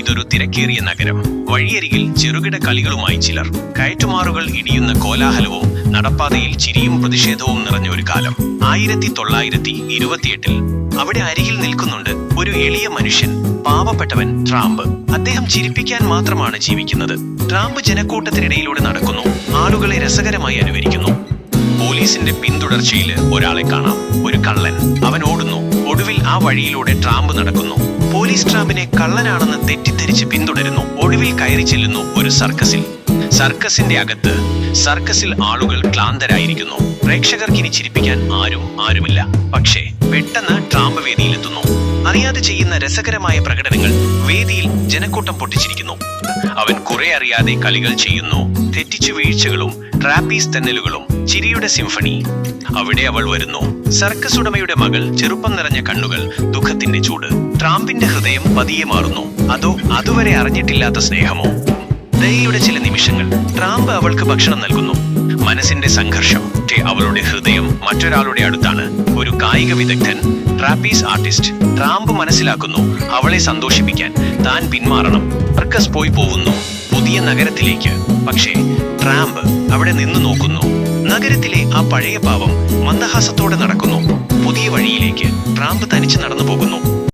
ഇതൊരു തിരക്കേറിയ നഗരം. വഴിയരികിൽ ചെറുകിട കളികളുമായി ചിലർ. കയറ്റുമാറുകൾ ഇടിയുന്ന കോലാഹലവും നടപ്പാതയിൽ ചിരിയും പ്രതിഷേധവും നിറഞ്ഞ ഒരു കാലം. 1928 അവിടെ അരികിൽ നിൽക്കുന്നുണ്ട് ഒരു എളിയ മനുഷ്യൻ, പാവപ്പെട്ടവൻ ട്രാമ്പ്. അദ്ദേഹം ചിരിപ്പിക്കാൻ മാത്രമാണ് ജീവിക്കുന്നത്. ട്രാമ്പ് ജനക്കൂട്ടത്തിനിടയിലൂടെ നടക്കുന്നു, ആളുകളെ രസകരമായി അനുകരിക്കുന്നു. പോലീസിന്റെ പിന്തുടർച്ചയിൽ ഒരാളെ കാണാം, ഒരു കള്ളൻ. അവൻ ഓടുന്നു. ഒടുവിൽ ആ വഴിയിലൂടെ ട്രാമ്പ് നടക്കുന്നു. പോലീസ് ട്രാമ്പിനെ കള്ളനാണെന്ന് തെറ്റിദ്ധരിച്ച് പിന്തുടരുന്നു. ഒടുവിൽ കയറി ചെല്ലുന്നു ഒരു സർക്കസിൽ. സർക്കസിന്റെ അകത്ത് സർക്കസിൽ ആളുകൾ ക്ലാന്തരായിരിക്കുന്നു. പ്രേക്ഷകർക്ക് ഇനി ചിരിപ്പിക്കാൻ ആരുമില്ല. പക്ഷേ പെട്ടെന്ന് ട്രാമ്പ് വേദിയിലെത്തുന്നു. അറിയാതെ ചെയ്യുന്ന രസകരമായ പ്രകടനങ്ങൾ വേദിയിൽ ജനക്കൂട്ടം പൊട്ടിച്ചിരിക്കുന്നു. അവൻ കുറെ അറിയാതെ കളികൾ ചെയ്യുന്നു, തെറ്റിച്ചു വീഴ്ചകളും ട്രാപ്പീസ് തെന്നലുകളും, ചിരിയുടെ സിംഫണി. അവിടെ അവൾ വരുന്നു, സർക്കസ് ഉടമയുടെ മകൾ. ചെറുപ്പം നിറഞ്ഞ കണ്ണുകൾ, ദുഃഖത്തിന്റെ ചൂട്. ട്രാമ്പിന്റെ ഹൃദയം പതിയെ മാറുന്നു. അതോ അതുവരെ അറിഞ്ഞിട്ടില്ലാത്ത സ്നേഹമോ? ദയയുടെ ചില നിമിഷങ്ങൾ. ട്രാമ്പ് അവൾക്ക് ഭക്ഷണം നൽകുന്നു. മനസ്സിന്റെ സംഘർഷം. അവളുടെ ഹൃദയം മറ്റൊരാളുടെ അടുത്താണ്, ഒരു കായിക വിദഗ്ധൻ, ട്രാപ്പീസ് ആർട്ടിസ്റ്റ്. ട്രാമ്പ് മനസ്സിലാക്കുന്നു, അവളെ സന്തോഷിപ്പിക്കാൻ താൻ പിന്മാറണം. സർക്കസ് പോവുന്നു പുതിയ നഗരത്തിലേക്ക്. പക്ഷേ ട്രാമ്പ് അവിടെ നിന്ന് നോക്കുന്നു. നഗരത്തിലെ ആ പഴയ പാവം മന്ദഹാസത്തോടെ നടക്കുന്നു. പുതിയ വഴിയിലേക്ക് ട്രാമ്പ് തനിച്ച് നടന്നു പോകുന്നു.